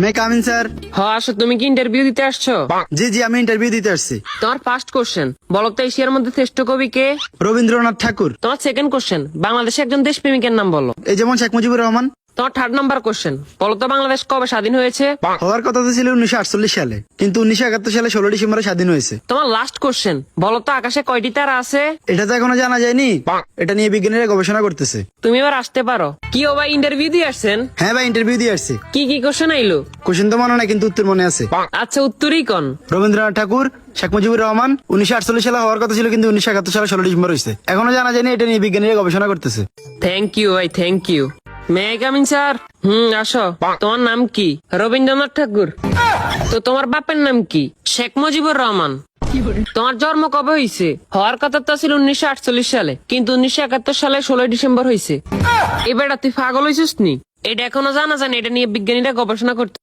মে come in sir. আসো, তুমি কি ইন্টারভিউ দিতে আসছো? জি জি, আমি ইন্টারভিউ দিতে আসছি। তোমার ফার্স্ট কোশ্চেন, বলো তো এশিয়ার মধ্যে শ্রেষ্ঠ কবি কে? রবীন্দ্রনাথ ঠাকুর। তোমার সেকেন্ড কোশ্চেন, বাংলাদেশে একজন দেশপ্রেমিকের নাম বলো। এই যেমন শেখ মুজিবুর রহমান। তোমার থার্ড নাম্বার কোশ্চেন, বলো তো বাংলাদেশ কবে স্বাধীন হয়েছে? হওয়ার কথা তো ছিল 1948 সালে, কিন্তু 1971 সালে 16 ডিসেম্বরে স্বাধীন হয়েছে। তোমার লাস্ট কোশ্চেন, বলো তো আকাশে কয়টি তারা আছে? এটা তো এখনো জানা যায়নি, এটা নিয়ে বিজ্ঞানীরা গবেষণা করতেছে। তুমি এবার আসতে পারো। কি ও ভাই, ইন্টারভিউ দিয়ে আসছেন? হ্যাঁ ভাই, ইন্টারভিউ দিয়ে আসছি। কি কি কোশ্চেন আইলো? কোশ্চেন তো মনে নাই, কিন্তু উত্তর মনে আছে। আচ্ছা, উত্তরই কোন? রবীন্দ্রনাথ ঠাকুর, শেখ মুজিবুর রহমান। 1948 সালে হওয়ার কথা ছিল, কিন্তু 1971 সালে 16 ডিসেম্বর হয়েছে। এখনো জানা যায়নি, এটা নিয়ে বিজ্ঞানীরা গবেষণা করতেছে। থ্যাংক ইউ ভাই, thank you. May I coming sir? আসো। তোমার নাম কি? রবীন্দ্রনাথ ঠাকুর। তো তোমার বাপের নাম কি? শেখ মুজিবুর রহমান। তোমার জন্ম কবে হয়েছে? হওয়ার কথা তো ছিল 1948 সালে, কিন্তু 1971 সালে 16 ডিসেম্বর হয়েছে। এবার তুই পাগল হয়েছিস নি? এটা এখনো জানা জানি, এটা নিয়ে বিজ্ঞানীরা গবেষণা করতে